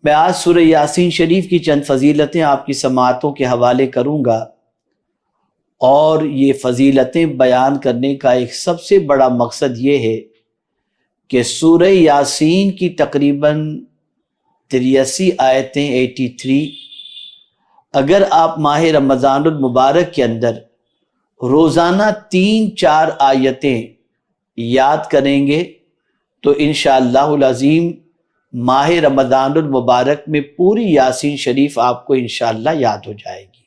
میں آج سورہ یاسین شریف کی چند فضیلتیں آپ کی سماعتوں کے حوالے کروں گا، اور یہ فضیلتیں بیان کرنے کا ایک سب سے بڑا مقصد یہ ہے کہ سورہ یاسین کی تقریباً 83 آیتیں 83 اگر آپ ماہ رمضان المبارک کے اندر روزانہ 3-4 آیتیں یاد کریں گے تو انشاءاللہ العظیم ماہ رمضان المبارک میں پوری یاسین شریف آپ کو انشاءاللہ یاد ہو جائے گی۔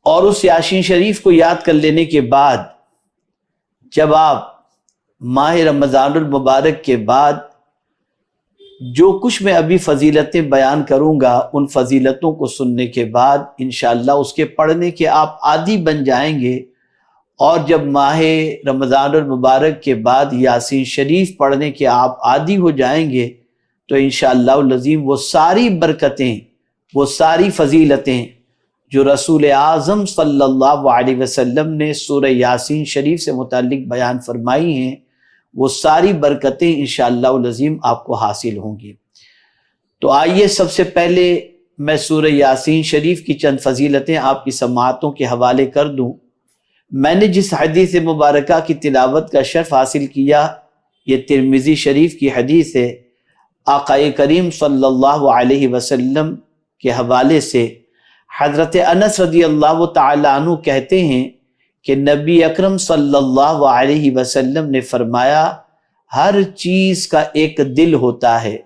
اور اس یاسین شریف کو یاد کر لینے کے بعد جب آپ ماہ رمضان المبارک کے بعد جو کچھ میں ابھی فضیلتیں بیان کروں گا، ان فضیلتوں کو سننے کے بعد انشاءاللہ اس کے پڑھنے کے آپ عادی بن جائیں گے، اور جب ماہ رمضان المبارک کے بعد یاسین شریف پڑھنے کے آپ عادی ہو جائیں گے تو انشاءاللہ العظیم وہ ساری برکتیں، وہ ساری فضیلتیں جو رسول اعظم صلی اللہ علیہ وسلم نے سورہ یاسین شریف سے متعلق بیان فرمائی ہیں، وہ ساری برکتیں انشاءاللہ العظیم آپ کو حاصل ہوں گی۔ تو آئیے سب سے پہلے میں سورہ یاسین شریف کی چند فضیلتیں آپ کی سماعتوں کے حوالے کر دوں۔ میں نے جس حدیث مبارکہ کی تلاوت کا شرف حاصل کیا یہ ترمذی شریف کی حدیث ہے۔ آقا کریم صلی اللہ علیہ وسلم کے حوالے سے حضرت انس رضی اللہ تعالیٰ عنہ کہتے ہیں کہ نبی اکرم صلی اللہ علیہ وسلم نے فرمایا، ہر چیز کا ایک دل ہوتا ہے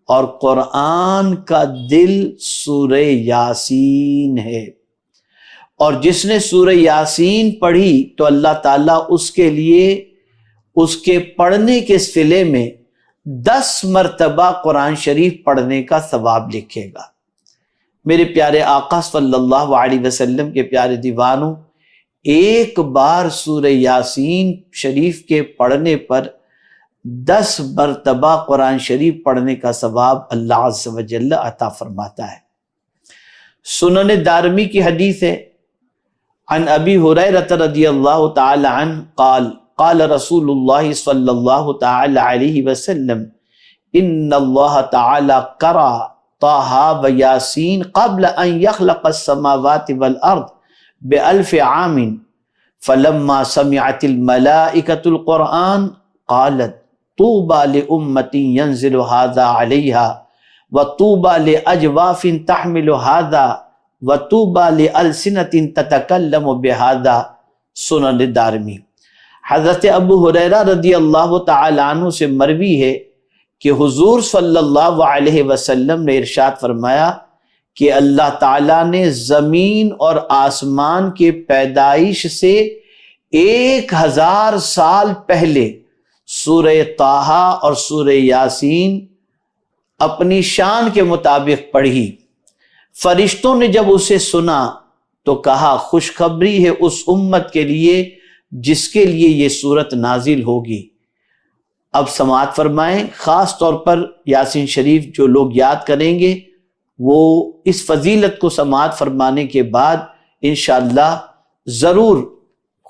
اور قرآن کا دل سورہ یاسین ہے، اور جس نے سورہ یاسین پڑھی تو اللہ تعالیٰ اس کے لیے اس کے پڑھنے کے صلے میں 10 مرتبہ قرآن شریف پڑھنے کا ثواب لکھے گا۔ میرے پیارے آقا صلی اللہ علیہ وسلم کے پیارے دیوانوں، ایک بار سورہ یاسین شریف کے پڑھنے پر 10 مرتبہ قرآن شریف پڑھنے کا ثواب اللہ عز و جل عطا فرماتا ہے۔ سنن دارمی کی حدیث ہے، عن ابی ہریرہ رضی اللہ تعالی عنہ قال قال رسول اللہ صلی اللہ تعالی علیہ وسلم ان اللہ تعالی قرأ طٰہٰ و یاسین قبل ان یخلق السماوات والارض ب1000 عام فلما سمعت الملائکۃ القرآن قالت طوبى لأمة ينزل هذا عليها وطوبى لأجواف تحمل هذا وطوبى لألسنة تتكلم بهذا۔ سنن دارمی۔ حضرت ابو ہریرہ رضی اللہ تعالی عنہ سے مروی ہے کہ حضور صلی اللہ علیہ وسلم نے ارشاد فرمایا کہ اللہ تعالیٰ نے زمین اور آسمان کے پیدائش سے 1000 سال پہلے سورہ طٰہٰ اور سورہ یاسین اپنی شان کے مطابق پڑھی۔ فرشتوں نے جب اسے سنا تو کہا، خوشخبری ہے اس امت کے لیے جس کے لیے یہ سورت نازل ہوگی۔ اب سماعت فرمائیں، خاص طور پر یاسین شریف جو لوگ یاد کریں گے وہ اس فضیلت کو سماعت فرمانے کے بعد انشاءاللہ ضرور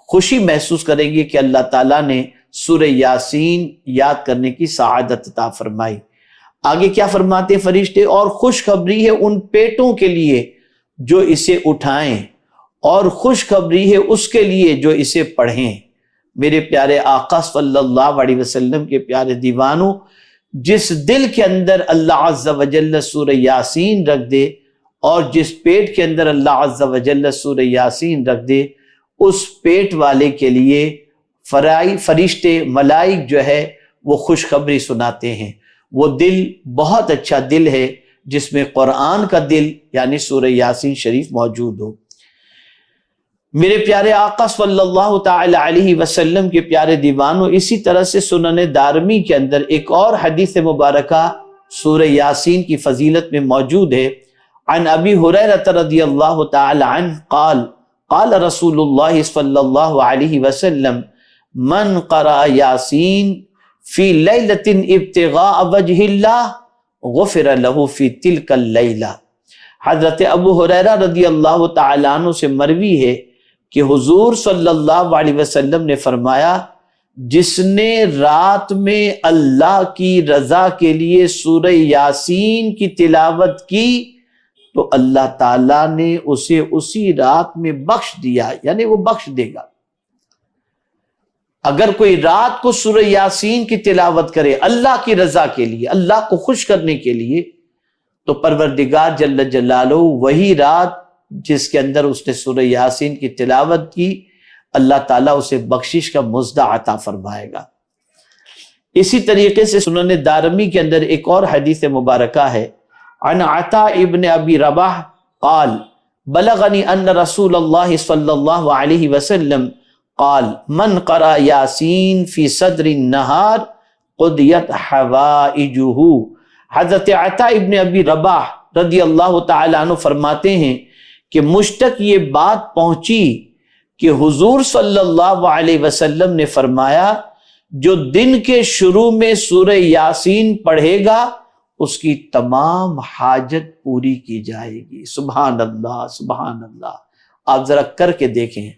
خوشی محسوس کریں گے کہ اللہ تعالیٰ نے سورہ یاسین یاد کرنے کی سعادت عطا فرمائی۔ آگے کیا فرماتے ہیں فرشتے؟ اور خوشخبری ہے ان پیٹوں کے لیے جو اسے اٹھائیں، اور خوشخبری ہے اس کے لیے جو اسے پڑھیں۔ میرے پیارے آقا صلی اللہ علیہ وسلم کے پیارے دیوانوں، جس دل کے اندر اللہ عز و جل سورہ یاسین رکھ دے اور جس پیٹ کے اندر اللہ عز و جل سورہ یاسین رکھ دے، اس پیٹ والے کے لیے فرشتے ملائک جو ہے وہ خوشخبری سناتے ہیں۔ وہ دل بہت اچھا دل ہے جس میں قرآن کا دل یعنی سورہ یاسین شریف موجود ہو۔ میرے پیارے آقا صلی اللہ تعالی علیہ وسلم کے پیارے دیوانوں، اسی طرح سے سنن دارمی کے اندر ایک اور حدیث مبارکہ سورہ یاسین کی فضیلت میں موجود ہے۔ عن ابی ہریرہ رضی اللہ تعالی عنہ قال قال رسول اللہ صلی اللہ علیہ وسلم من قرأ یاسین فی لیلۃ ابتغاء وجہ اللہ غفر له فی تلک اللیلہ۔ حضرت ابو ہریرہ رضی اللہ تعالی عنہ سے مروی ہے کہ حضور صلی اللہ علیہ وسلم نے فرمایا، جس نے رات میں اللہ کی رضا کے لیے سورہ یاسین کی تلاوت کی تو اللہ تعالیٰ نے اسے اسی رات میں بخش دیا، یعنی وہ بخش دے گا۔ اگر کوئی رات کو سورہ یاسین کی تلاوت کرے اللہ کی رضا کے لیے، اللہ کو خوش کرنے کے لیے، تو پروردگار جل جلالہ وہی رات جس کے اندر اس نے سورہ یاسین کی تلاوت کی، اللہ تعالیٰ اسے بخشش کا مزدہ عطا فرمائے گا۔ اسی طریقے سے سنن دارمی کے اندر ایک اور حدیث مبارکہ ہے، عن عطاء ابن ابی رباح قال بلغنی ان رسول اللہ صلی اللہ علیہ وسلم قال من قرأ یاسین فی صدر النہار قضیت حوائجہ۔ حضرت عطاء ابن ابی رباح رضی اللہ تعالیٰ عنہ فرماتے ہیں کہ مجھ تک یہ بات پہنچی کہ حضور صلی اللہ علیہ وسلم نے فرمایا جو دن کے شروع میں سورہ یاسین پڑھے گا اس کی تمام حاجت پوری کی جائے گی۔ سبحان اللہ سبحان اللہ۔ آپ ذرا کر کے دیکھیں،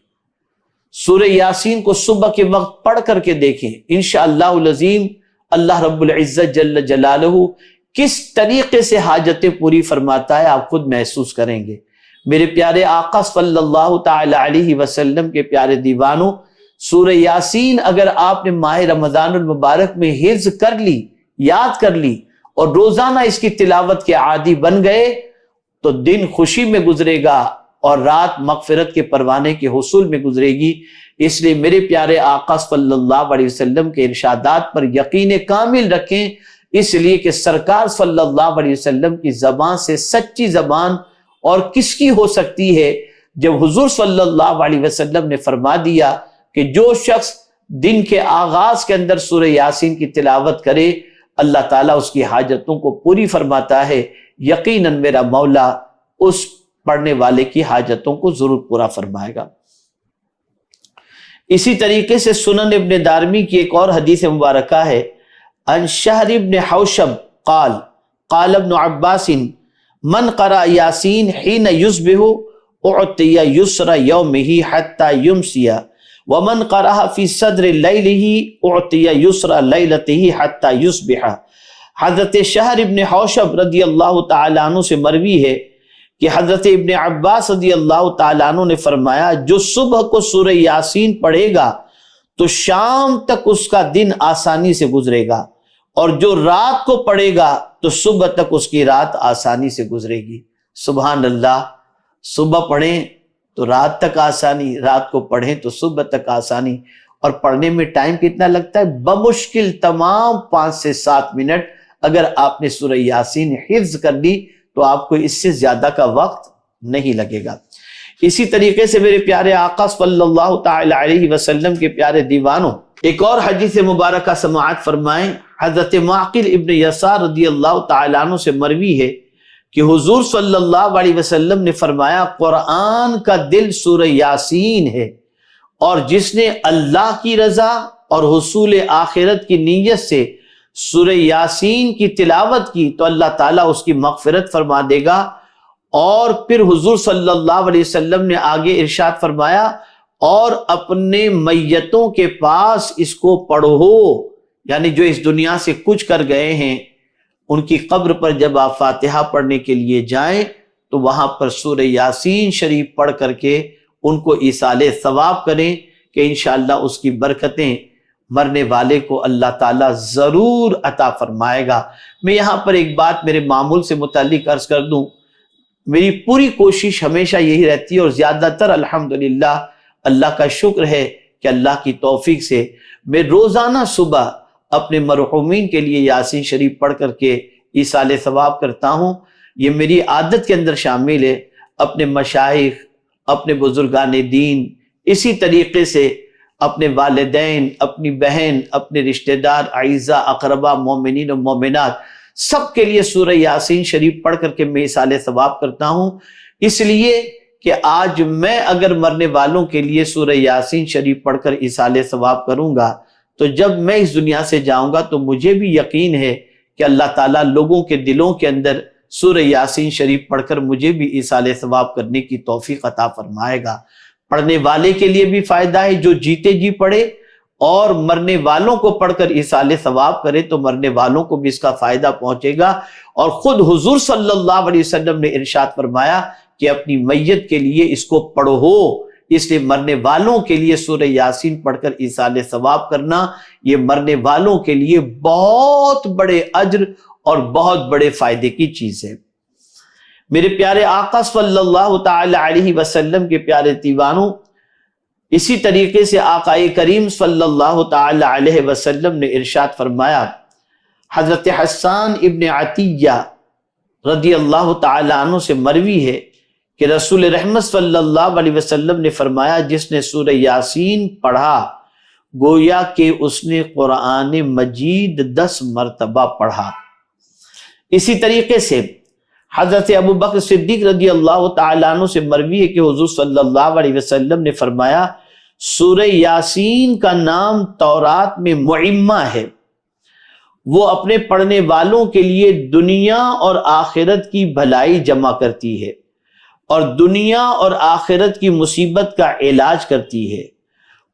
سورہ یاسین کو صبح کے وقت پڑھ کر کے دیکھیں، انشاءاللہ العظیم اللہ رب العزت جل جلالہ کس طریقے سے حاجتیں پوری فرماتا ہے آپ خود محسوس کریں گے۔ میرے پیارے آقا صلی اللہ تعالی علیہ وسلم کے پیارے دیوانوں، سورہ یاسین اگر آپ نے ماہ رمضان المبارک میں حفظ کر لی، یاد کر لی اور روزانہ اس کی تلاوت کے عادی بن گئے تو دن خوشی میں گزرے گا اور رات مغفرت کے پروانے کے حصول میں گزرے گی۔ اس لیے میرے پیارے آقا صلی اللہ علیہ وسلم کے ارشادات پر یقین کامل رکھیں، اس لیے کہ سرکار صلی اللہ علیہ وسلم کی زبان سے سچی زبان اور کس کی ہو سکتی ہے جب حضور صلی اللہ علیہ وسلم نے فرما دیا کہ جو شخص دن کے آغاز کے اندر سورہ یاسین کی تلاوت کرے اللہ تعالیٰ اس کی حاجتوں کو پوری فرماتا ہے، یقیناً میرا مولا اس پڑھنے والے کی حاجتوں کو ضرور پورا فرمائے گا۔ اسی طریقے سے سنن ابن دارمی کی ایک اور حدیث مبارکہ ہے، عن شہر ابن حوشب قال قال ابن عباس من قرأ یاسین حین یصبح اعطی یسر یومہ حتی یمسی ومن قرأ فی صدر لیلہ اعطی یسر لیلتہ حتی یصبح۔ حضرت شہر ابن حوشب رضی اللہ تعالیٰ عنہ سے مروی ہے کہ حضرت ابن عباس رضی اللہ تعالیٰ عنہ نے فرمایا جو صبح کو سورہ یاسین پڑھے گا تو شام تک اس کا دن آسانی سے گزرے گا، اور جو رات کو پڑھے گا تو صبح تک اس کی رات آسانی سے گزرے گی۔ سبحان اللہ، صبح پڑھیں تو رات تک آسانی، رات کو پڑھیں تو صبح تک آسانی۔ اور پڑھنے میں ٹائم کتنا لگتا ہے؟ بمشکل تمام 5 سے 7 منٹ۔ اگر آپ نے سورہ یاسین حفظ کر لی تو آپ کو اس سے زیادہ کا وقت نہیں لگے گا۔ اسی طریقے سے میرے پیارے آقا صلی اللہ تعالی علیہ وسلم کے پیارے دیوانوں، ایک اور حدیث مبارکہ سماعت فرمائیں۔ حضرت معقل ابن یسار رضی اللہ تعالیٰ عنہ سے مروی ہے کہ حضور صلی اللہ علیہ وسلم نے فرمایا قرآن کا دل سورہ یاسین ہے، اور جس نے اللہ کی رضا اور حصول آخرت کی نیت سے سورہ یاسین کی تلاوت کی تو اللہ تعالیٰ اس کی مغفرت فرما دے گا۔ اور پھر حضور صلی اللہ علیہ وسلم نے آگے ارشاد فرمایا اور اپنے میتوں کے پاس اس کو پڑھو، یعنی جو اس دنیا سے کچھ کر گئے ہیں ان کی قبر پر جب آپ فاتحہ پڑھنے کے لیے جائیں تو وہاں پر سورہ یاسین شریف پڑھ کر کے ان کو ایصال ثواب کریں کہ انشاءاللہ اس کی برکتیں مرنے والے کو اللہ تعالیٰ ضرور عطا فرمائے گا۔ میں یہاں پر ایک بات میرے معمول سے متعلق عرض کر دوں، میری پوری کوشش ہمیشہ یہی رہتی ہے اور زیادہ تر الحمدللہ اللہ کا شکر ہے کہ اللہ کی توفیق سے میں روزانہ صبح اپنے مرحومین کے لیے یاسین شریف پڑھ کر کے ایصال ثواب کرتا ہوں۔ یہ میری عادت کے اندر شامل ہے۔ اپنے مشائخ، اپنے بزرگان دین، اسی طریقے سے اپنے والدین، اپنی بہن، اپنے رشتہ دار، اعزاء، اقربا، مومنین و مومنات، سب کے لیے سورہ یاسین شریف پڑھ کر کے میں ایصال ثواب کرتا ہوں، اس لیے کہ آج میں اگر مرنے والوں کے لیے سورہ یاسین شریف پڑھ کر ایصال ثواب کروں گا تو جب میں اس دنیا سے جاؤں گا تو مجھے بھی یقین ہے کہ اللہ تعالیٰ لوگوں کے دلوں کے اندر سورہ یاسین شریف پڑھ کر مجھے بھی ایصال ثواب کرنے کی توفیق عطا فرمائے گا۔ پڑھنے والے کے لیے بھی فائدہ ہے جو جیتے جی پڑھے، اور مرنے والوں کو پڑھ کر ایصال ثواب کرے تو مرنے والوں کو بھی اس کا فائدہ پہنچے گا۔ اور خود حضور صلی اللہ علیہ وسلم نے ارشاد فرمایا کہ اپنی میت کے لیے اس کو پڑھو، اس لیے مرنے والوں کے لیے سورہ یاسین پڑھ کر ایصال ثواب کرنا یہ مرنے والوں کے لیے بہت بڑے اجر اور بہت بڑے فائدے کی چیز ہے۔ میرے پیارے آقا صلی اللہ تعالی علیہ وسلم کے پیارے دیوانوں، اسی طریقے سے آقا کریم صلی اللہ تعالی علیہ وسلم نے ارشاد فرمایا، حضرت حسان ابن عطیہ رضی اللہ تعالی عنہ سے مروی ہے کہ رسول رحمت صلی اللہ علیہ وسلم نے فرمایا، جس نے سورہ یاسین پڑھا گویا کہ اس نے قرآن مجید 10 مرتبہ پڑھا۔ اسی طریقے سے حضرت ابو بکر صدیق رضی اللہ تعالیٰ عنہ سے مروی ہے کہ حضور صلی اللہ علیہ وسلم نے فرمایا، سورہ یاسین کا نام تورات میں معمہ ہے، وہ اپنے پڑھنے والوں کے لیے دنیا اور آخرت کی بھلائی جمع کرتی ہے اور دنیا اور آخرت کی مصیبت کا علاج کرتی ہے،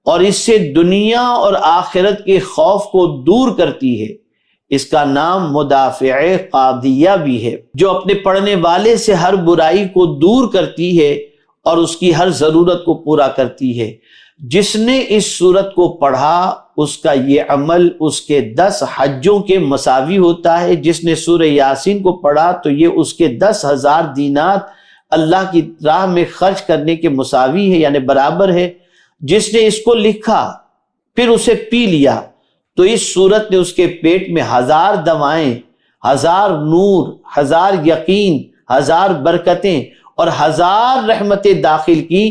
اور اس سے دنیا اور آخرت کے خوف کو دور کرتی ہے۔ اس کا نام مدافع قاضیہ بھی ہے، جو اپنے پڑھنے والے سے ہر برائی کو دور کرتی ہے اور اس کی ہر ضرورت کو پورا کرتی ہے۔ جس نے اس سورت کو پڑھا اس کا یہ عمل اس کے 10 حجوں کے مساوی ہوتا ہے۔ جس نے سورہ یاسین کو پڑھا تو یہ اس کے 10,000 دینار اللہ کی راہ میں خرچ کرنے کے مساوی ہے، یعنی برابر ہے۔ جس نے اس کو لکھا پھر اسے پی لیا تو اس سورت نے اس کے پیٹ میں 1000 دوائیں، 1000 نور، 1000 یقین، 1000 برکتیں اور 1000 رحمتیں داخل کی،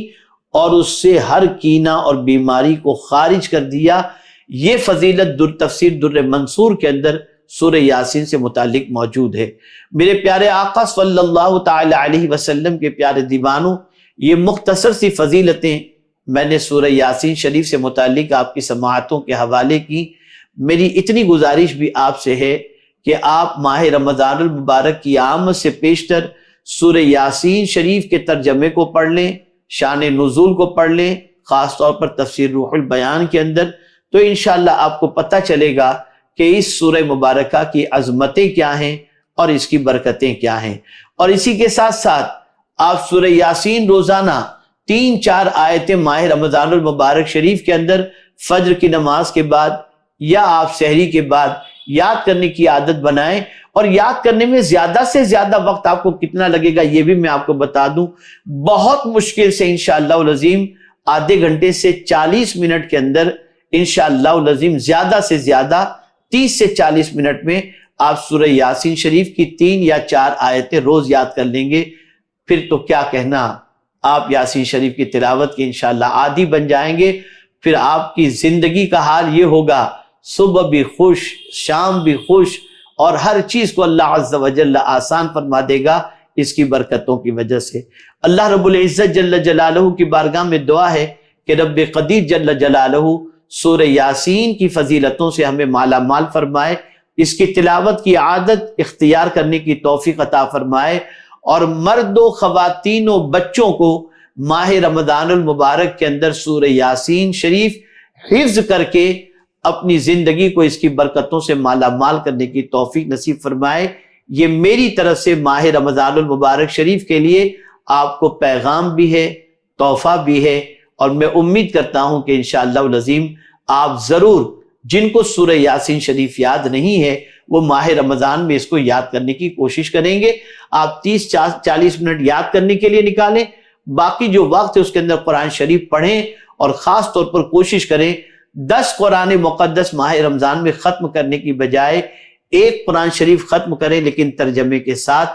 اور اس سے ہر کینہ اور بیماری کو خارج کر دیا۔ یہ فضیلت تفسیر در منصور کے اندر سورہ یاسین سے متعلق موجود ہے۔ میرے پیارے آقا صلی اللہ تعالی علیہ وسلم کے پیارے دیوانوں، یہ مختصر سی فضیلتیں میں نے سورہ یاسین شریف سے متعلق آپ کی سماعتوں کے حوالے کی۔ میری اتنی گزارش بھی آپ سے ہے کہ آپ ماہ رمضان المبارک کی آمد سے پیشتر سورہ یاسین شریف کے ترجمے کو پڑھ لیں، شان نزول کو پڑھ لیں، خاص طور پر تفسیر روح البیان کے اندر، تو انشاءاللہ آپ کو پتہ چلے گا کہ اس سورہ مبارکہ کی عظمتیں کیا ہیں اور اس کی برکتیں کیا ہیں۔ اور اسی کے ساتھ ساتھ آپ سورہ یاسین روزانہ 3-4 آیتیں ماہ رمضان المبارک شریف کے اندر فجر کی نماز کے بعد یا آپ سحری کے بعد یاد کرنے کی عادت بنائیں۔ اور یاد کرنے میں زیادہ سے زیادہ وقت آپ کو کتنا لگے گا یہ بھی میں آپ کو بتا دوں، بہت مشکل سے انشاءاللہ العظیم آدھے گھنٹے سے 40 منٹ کے اندر انشاءاللہ العظیم زیادہ سے زیادہ 30 سے 40 منٹ میں آپ سورہ یاسین شریف کی 3 یا 4 آیتیں روز یاد کر لیں گے۔ پھر تو کیا کہنا، آپ یاسین شریف کی تلاوت کے انشاءاللہ عادی بن جائیں گے۔ پھر آپ کی زندگی کا حال یہ ہوگا، صبح بھی خوش، شام بھی خوش، اور ہر چیز کو اللہ عز و جل آسان فرما دے گا اس کی برکتوں کی وجہ سے۔ اللہ رب العزت جل جلالہ کی بارگاہ میں دعا ہے کہ رب قدیر جل جلالہ سورہ یاسین کی فضیلتوں سے ہمیں مالا مال فرمائے، اس کی تلاوت کی عادت اختیار کرنے کی توفیق عطا فرمائے، اور مرد و خواتین و بچوں کو ماہ رمضان المبارک کے اندر سورہ یاسین شریف حفظ کر کے اپنی زندگی کو اس کی برکتوں سے مالا مال کرنے کی توفیق نصیب فرمائے۔ یہ میری طرف سے ماہ رمضان المبارک شریف کے لیے آپ کو پیغام بھی ہے، تحفہ بھی ہے، اور میں امید کرتا ہوں کہ انشاءاللہ العظیم آپ ضرور، جن کو سورہ یاسین شریف یاد نہیں ہے وہ ماہ رمضان میں اس کو یاد کرنے کی کوشش کریں گے۔ آپ 30-40 منٹ یاد کرنے کے لیے نکالیں، باقی جو وقت ہے اس کے اندر قرآن شریف پڑھیں، اور خاص طور پر کوشش کریں 10 قرآن مقدس ماہ رمضان میں ختم کرنے کی بجائے 1 قرآن شریف ختم کریں لیکن ترجمے کے ساتھ،